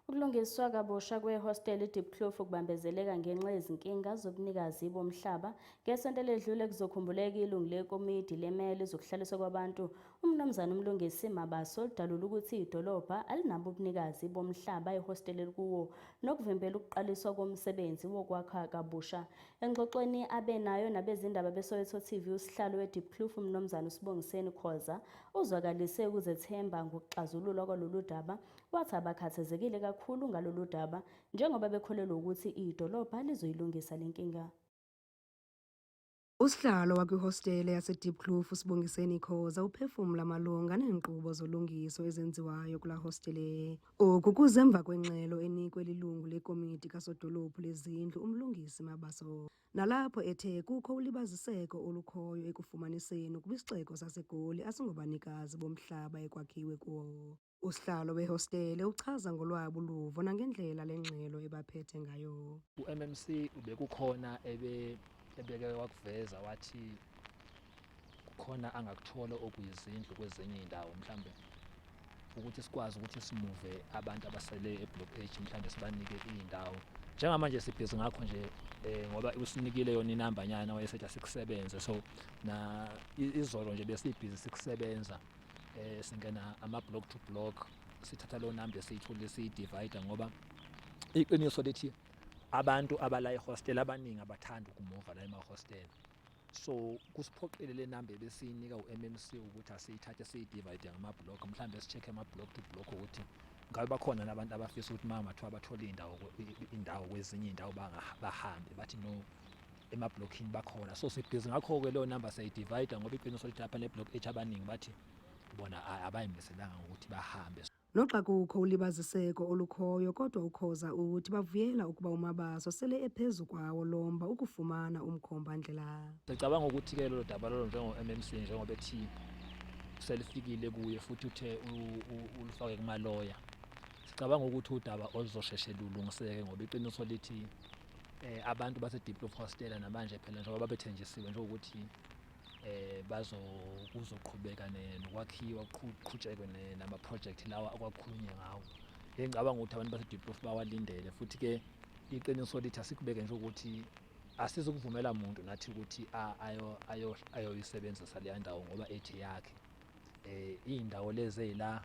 Ukulungiswa kabusha kwehosteli iDiepkloof kubambezeleka ngenxa yezinkinga zobunikazi bomhlaba. Ngesonto ledlule kuzokhumbuleka ilungu lekomidi lemele ezokuhlaliswa kwabantu uMnumzane uMlungisi Mabaso lidalula ukuthi idolobha alinabo ubunikazi bomhlaba ehosteli elikuwo nokuvimbela ukuqaliswa komsebenzi wokwakha kabusha. Engxoxweni abenayo nabezindaba beSoweto TV, usihlalo weDiepkloof uMnumzane uSibongiseni Khoza uzwakalise ukuzethemba ngokuxazululwa kwalolu daba. Wathi abakhathazekile kakhulu ngalolu daba njengoba bekholelwa ukuthi idolobha lizoyilungisa lenkinga. Usihlalo wakwihostele yaseDiepkloof uSibongiseni Khoza uphefumula malunga neenkqubo zolungiso ezenziwayo kula hostele. Oku kuzemva kwengxelo enikwe lilungu lekomiti kasodolophu lezindlu uMlungisi Mabaso. Nalapho ethe kukho ulibaziseko olukhoyo ekufumaniseni ukuba isixeko saseGoli asingobanikazi bomhlaba ekwakhiwe kuwo. Usihlalo wehostele uchaza ngolwabo uluvo nangendlela lengxelo ebaphethe ngayo. U-MMC ubekukhona ebeke wakuveza wathi kukhona angakuthola okuyizindlu kwezinye indawo, mhlambe ukuthi sikwazi ukuthi simuve abantu abasele eBlock H, mhlambe sibanike iy'ndawo. Njengamanje sibhizi ngakho nje ngoba usinikile yona inambanyana wayesethi asikusebenze, so na izolo nje besibhizi sikusebenza singena ama-block to block, sithatha lo namba esiyithole siyidivide ngoba iqiniso lithi abantu abala ehostel abaningi abathanda ukumuva la emahostel. So kusiphoqile le namba ebesiyinika u-MMC ukuthi asiyithathe siyidivide ngama-block, mhlambe si-check ama-block to block ukuthi ngabe bakhona nabantu abafisa ukuthi mathiwa bathole indawo kwezinye indawo bahambe bathi no emablockini bakhona. So sibhizi ngakho-ke leyo namba sayidivide ngoba iqiniso lithi lapha le-block H abaningi bathi bona abayimiselanga ukuthi bahambe. Noxa kukho ulibaziseko olukhoyo kodwa uKhoza uthi bavuyela ukuba uMabaso sele ephezu kwawo lomba ukufumana umkhombandlela. Ngicabanga ukuthi-ke lolo daba lolo njengo-MMC njengoba ethi selifikile kuye futhi uthe ulufake kumaloya, sicabanga ukuthi udaba oluzosheshe lulungiseke ngoba iqiniso lithi abantu baseDiepkloof hostela namanje phela njengoba bethenjisiwe njengokuthi kuzoqhubeka nokwakhiwa kuqhutshekwe nama-project lawa akwakhulunywe ngawo. Ngicabanga ukuthi abantu baseDiepkloof bawalindele futhi-ke iqiniso lithi asikubeke nje ukuthi asizukuvumela muntu nathi ukuthi ayoyisebenzisa leya ndawo ngoba ethi yakhe. Iy'ndawo lezi ey'la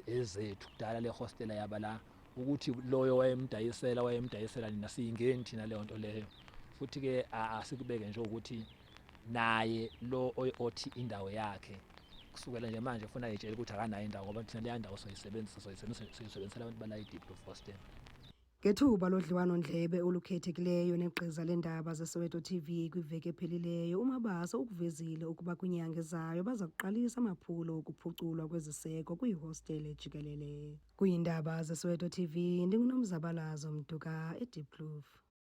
ezethu kudala le hostela yaba la ukuthi loyo wayemdayisela nina siyingeni thina leyo nto leyo. Futhi-ke asikubeke nje ukuthi naye lo othi indawo yakhe kusukela nje manje ufuna ayitshela ukuthi akanayo indawo ngoba thina leya ndawo soyisebenzisela abantu bala eDiepkloof hostel. Ngethuba lodliwano-ndlebe olukhethekileyo negqiza leendaba zeSoweto TV kwiveki ephelileyo, uMabaso ukuvezile ukuba kwinyanga ezayo baza kuqalisa amaphulo okuphuculwa kweziseko kwihostele jikelele. Kwiindaba zeSoweto TV, ndinguNomzabalazo Mduka eDiepkloof.